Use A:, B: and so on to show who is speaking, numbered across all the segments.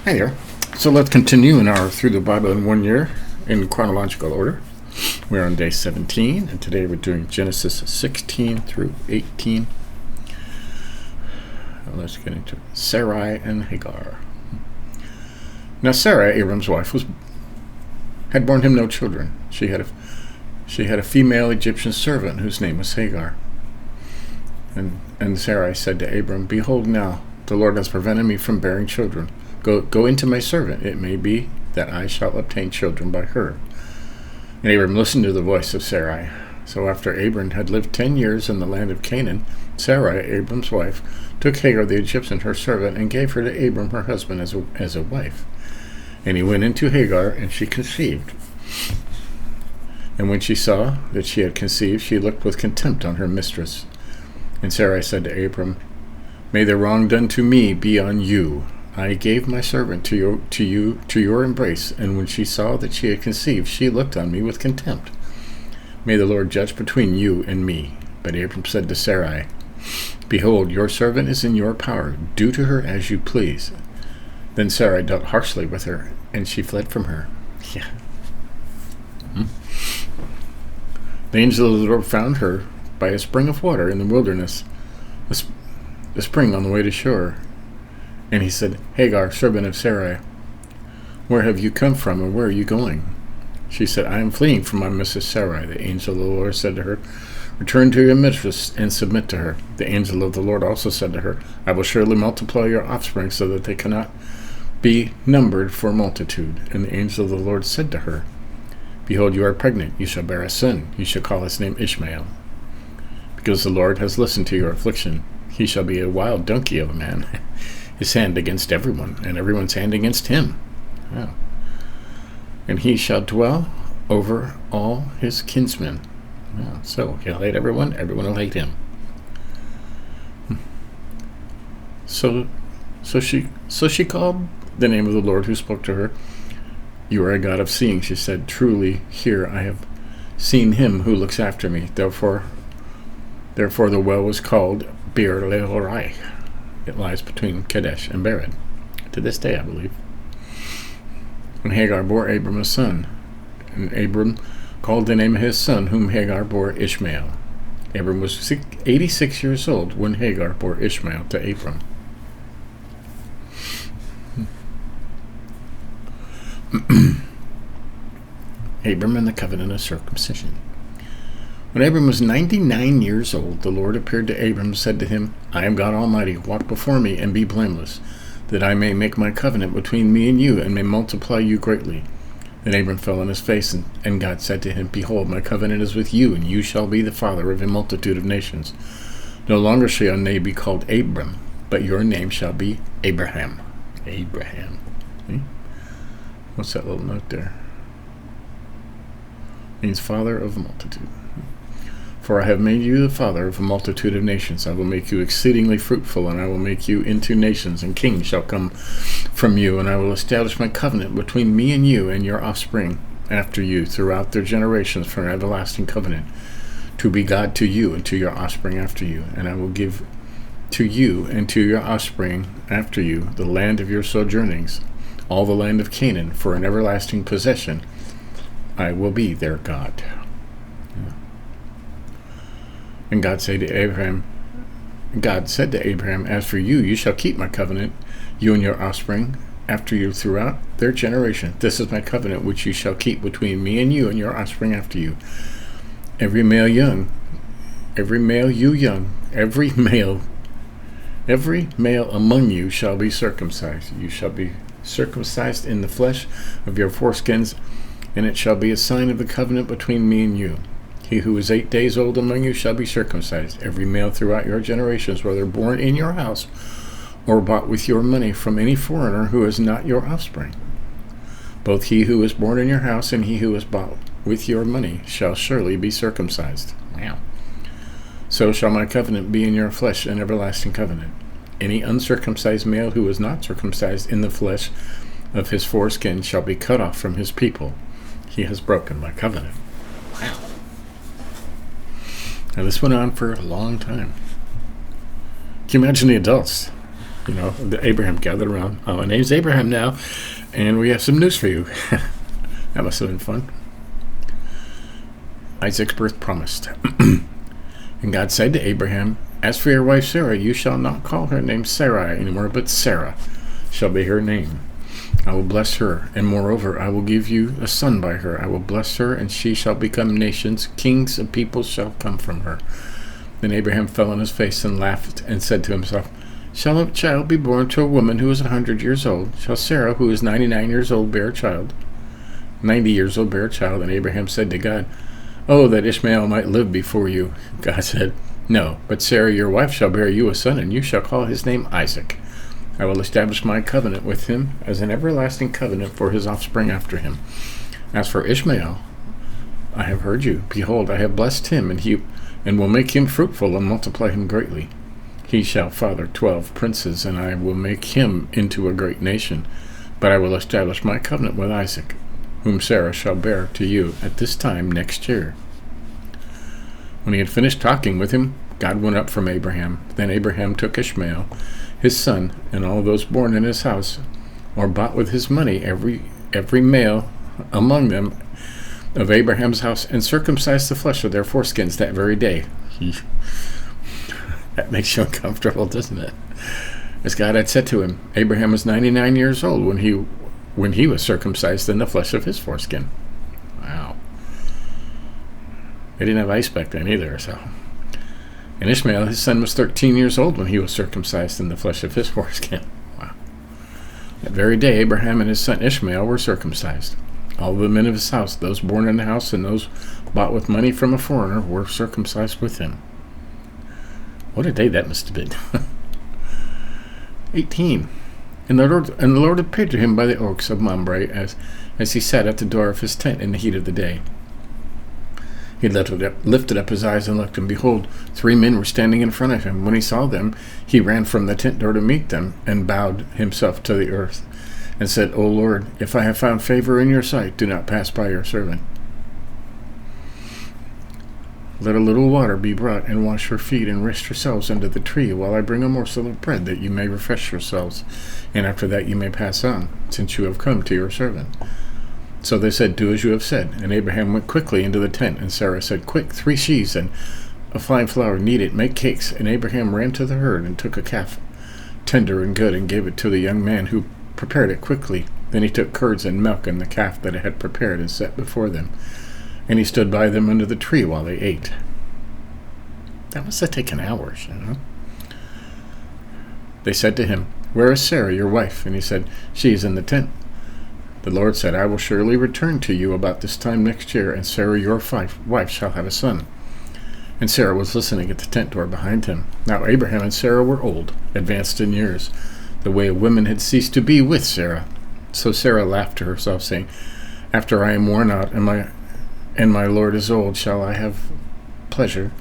A: Hi there. So let's continue in our Through the Bible in 1 Year in chronological order. We're on day 17, and today we're doing Genesis 16 through 18. Let's get into it. Sarai and Hagar. Now Sarah, Abram's wife, had borne him no children. She had a female Egyptian servant whose name was Hagar. And Sarai said to Abram, "Behold, now the Lord has prevented me from bearing children. Go into my servant. It may be that I shall obtain children by her." And Abram listened to the voice of Sarai. So after Abram had lived 10 years in the land of Canaan, Sarai, Abram's wife, took Hagar the Egyptian, her servant, and gave her to Abram, her husband, as a wife. And he went into Hagar, and she conceived. And when she saw that she had conceived, she looked with contempt on her mistress. And Sarai said to Abram, "May the wrong done to me be on you. I gave my servant to your embrace, and when she saw that she had conceived, she looked on me with contempt. May the Lord judge between you and me." But Abram said to Sarai, "Behold, your servant is in your power. Do to her as you please." Then Sarai dealt harshly with her, and she fled from her. The angel of the Lord found her by a spring of water in the wilderness, a spring on the way to shore. And he said, "Hagar, servant of Sarai, where have you come from, and where are you going?" She said, "I am fleeing from my mistress Sarai." The angel of the Lord said to her, "Return to your mistress and submit to her." The angel of the Lord also said to her, "I will surely multiply your offspring so that they cannot be numbered for multitude." And the angel of the Lord said to her, "Behold, you are pregnant. You shall bear a son. You shall call his name Ishmael. Because the Lord has listened to your affliction. He shall be a wild donkey of a man, his hand against everyone, and everyone's hand against him. Wow. And he shall dwell over all his kinsmen." Wow. So he'll hate everyone will hate him. So she called the name of the Lord who spoke to her. "You are a God of seeing," she said. "Truly here I have seen him who looks after me." Therefore the well was called Bir Lehorai. It lies between Kadesh and Bered, to this day, I believe. And Hagar bore Abram a son, and Abram called the name of his son, whom Hagar bore, Ishmael. Abram was 86 years old when Hagar bore Ishmael to Abram. Abram and the covenant of circumcision. When Abram was 99 years old, the Lord appeared to Abram and said to him, "I am God Almighty. Walk before me and be blameless, that I may make my covenant between me and you, and may multiply you greatly." Then Abram fell on his face, and God said to him, "Behold, my covenant is with you, and you shall be the father of a multitude of nations. No longer shall your name be called Abram, but your name shall be Abraham." Abraham. See? What's that little note there? Means father of a multitude. "For I have made you the father of a multitude of nations. I will make you exceedingly fruitful, and I will make you into nations, and kings shall come from you. And I will establish my covenant between me and you and your offspring after you throughout their generations for an everlasting covenant, to be God to you and to your offspring after you. And I will give to you and to your offspring after you the land of your sojournings, all the land of Canaan, for an everlasting possession. I will be their God." And God said to Abraham, "As for you, you shall keep my covenant, you and your offspring after you throughout their generation. This is my covenant which you shall keep between me and you and your offspring after you. Every male among you shall be circumcised. You shall be circumcised in the flesh of your foreskins, and it shall be a sign of the covenant between me and you. He who is 8 days old among you shall be circumcised. Every male throughout your generations, whether born in your house or bought with your money from any foreigner who is not your offspring. Both he who is born in your house and he who is bought with your money shall surely be circumcised." Wow. "So shall my covenant be in your flesh, an everlasting covenant. Any uncircumcised male who is not circumcised in the flesh of his foreskin shall be cut off from his people. He has broken my covenant." Wow. Now this went on for a long time. Can you imagine the adults? Abraham gathered around. My name's Abraham now, and we have some news for you. That must have been fun. Isaac's birth promised. And God said to Abraham, "As for your wife Sarah, you shall not call her name Sarai anymore, but Sarah shall be her name. I will bless her, and moreover, I will give you a son by her. I will bless her, and she shall become nations. Kings of peoples shall come from her." Then Abraham fell on his face and laughed, and said to himself, "Shall a child be born to a woman who is 100 years old? Shall Sarah, who is 99 years old, bear a child? 90 years old bear a child?" And Abraham said to God, "Oh, that Ishmael might live before you." God said, "No, but Sarah your wife shall bear you a son, and you shall call his name Isaac. I will establish my covenant with him as an everlasting covenant for his offspring after him. As for Ishmael, I have heard you. Behold, I have blessed him, and will make him fruitful and multiply him greatly. He shall father 12 princes, and I will make him into a great nation. But I will establish my covenant with Isaac, whom Sarah shall bear to you at this time next year." When he had finished talking with him, God went up from Abraham. Then Abraham took Ishmael, his son, and all those born in his house, or bought with his money every male among them of Abraham's house, and circumcised the flesh of their foreskins that very day. That makes you uncomfortable, doesn't it? As God had said to him, Abraham was 99 years old when he was circumcised in the flesh of his foreskin. Wow. They didn't have ice back then either, so. And Ishmael, his son, was 13 years old when he was circumcised in the flesh of his foreskin. Wow. That very day, Abraham and his son Ishmael were circumcised. All the men of his house, those born in the house and those bought with money from a foreigner, were circumcised with him. What a day that must have been. 18. And the Lord appeared to him by the oaks of Mamre as he sat at the door of his tent in the heat of the day. He lifted up his eyes and looked, and behold, 3 men were standing in front of him. When he saw them, he ran from the tent door to meet them, and bowed himself to the earth, and said, "O Lord, if I have found favor in your sight, do not pass by your servant. Let a little water be brought, and wash your feet, and rest yourselves under the tree, while I bring a morsel of bread, that you may refresh yourselves, and after that you may pass on, since you have come to your servant." So they said, "Do as you have said." And Abraham went quickly into the tent, and Sarah said, "Quick, 3 sheaves and of fine flour, knead it, make cakes." And Abraham ran to the herd, and took a calf, tender and good, and gave it to the young man, who prepared it quickly. Then he took curds and milk and the calf that he had prepared, and set before them. And he stood by them under the tree while they ate. That must have taken hours, They said to him, "Where is Sarah, your wife?" And he said, "She is in the tent." The Lord said, "I will surely return to you about this time next year, and Sarah your wife shall have a son." And Sarah was listening at the tent door behind him. Now Abraham and Sarah were old, advanced in years. The way of women had ceased to be with Sarah. So Sarah laughed to herself, saying, "After I am worn out, and my Lord is old, shall I have pleasure?"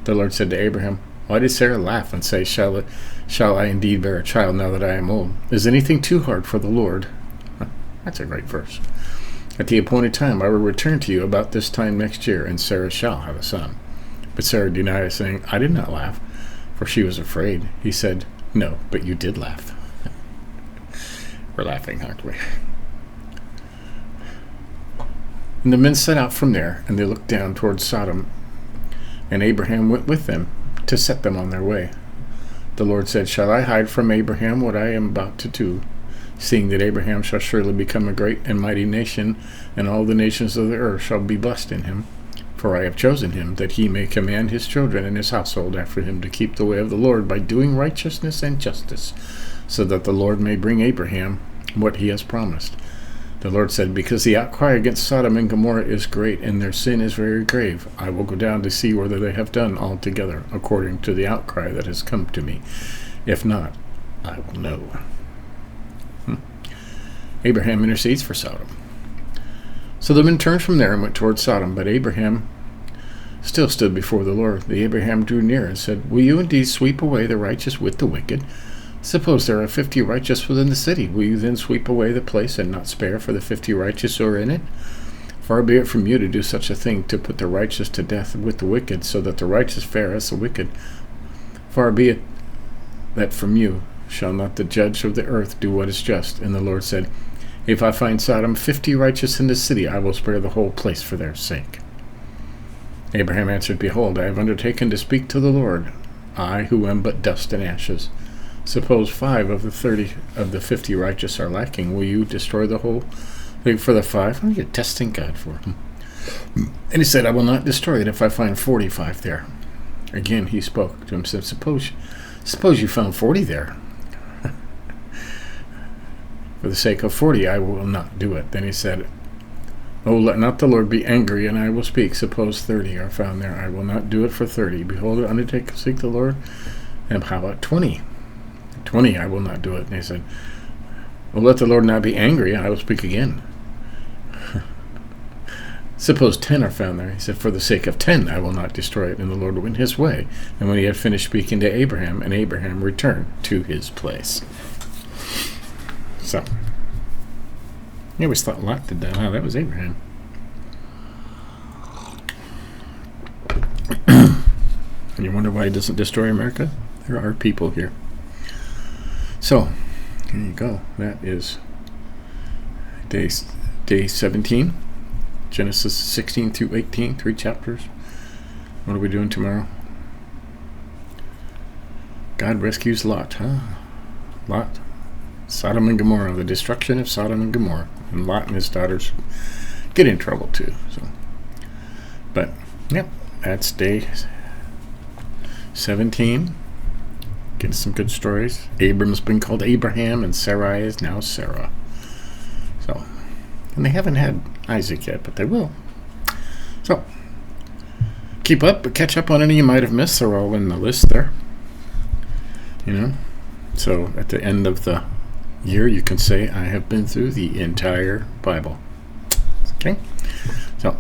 A: The Lord said to Abraham, "Why did Sarah laugh and say, Shall I indeed bear a child now that I am old? Is anything too hard for the Lord?" That's a great verse. "At the appointed time I will return to you about this time next year, and Sarah shall have a son." But Sarah denied it, saying, "I did not laugh," for she was afraid. He said, "No, but you did laugh." We're laughing, aren't we? And the men set out from there, and they looked down towards Sodom, and Abraham went with them to set them on their way. The Lord said, "Shall I hide from Abraham what I am about to do, seeing that Abraham shall surely become a great and mighty nation, and all the nations of the earth shall be blessed in him? For I have chosen him, that he may command his children and his household after him to keep the way of the Lord by doing righteousness and justice, so that the Lord may bring Abraham what he has promised." The Lord said, "Because the outcry against Sodom and Gomorrah is great, and their sin is very grave, I will go down to see whether they have done altogether according to the outcry that has come to me. If not, I will know." Abraham intercedes for Sodom. So the men turned from there and went toward Sodom, but Abraham still stood before the Lord. The Abraham drew near and said, "Will you indeed sweep away the righteous with the wicked? Suppose there are 50 righteous within the city. Will you then sweep away the place and not spare for the 50 righteous who are in it? Far be it from you to do such a thing, to put the righteous to death with the wicked, so that the righteous fare as the wicked. Far be it that from you shall not the judge of the earth do what is just? And the Lord said, if I find Sodom 50 righteous in the city, I will spare the whole place for their sake. Abraham answered, behold, I have undertaken to speak to the Lord, I who am but dust and ashes. Suppose 5 of the 50 righteous are lacking. Will you destroy the whole thing for the 5? What are you testing God for? And he said, I will not destroy it if I find 45 there. Again he spoke to him, said, suppose you found 40 there. For the sake of 40 I will not do it. Then he said, oh, let not the Lord be angry, and I will speak. Suppose 30 are found there. I will not do it for 30. Behold, undertake to seek the Lord. And how about 20? 20 I will not do it. And he said, well, let the Lord not be angry, and I will speak again. Suppose 10 are found there. He said, for the sake of 10 I will not destroy it. And the Lord went his way. And when he had finished speaking to Abraham, and Abraham returned to his place. So, I always thought Lot did that. Wow, that was Abraham. And you wonder why he doesn't destroy America? There are people here. So, here you go. That is day 17. Genesis 16 through 18, 3 chapters. What are we doing tomorrow? God rescues Lot, huh? Lot. Sodom and Gomorrah, the destruction of Sodom and Gomorrah. And Lot and his daughters get in trouble too. So, but, yep, that's day 17. Getting some good stories. Abram's been called Abraham, and Sarai is now Sarah. So, and they haven't had Isaac yet, but they will. So, keep up, but catch up on any you might have missed. They're all in the list there. You know? So, at the end of the year, you can say, I have been through the entire Bible. Okay? So,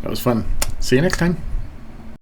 A: that was fun. See you next time.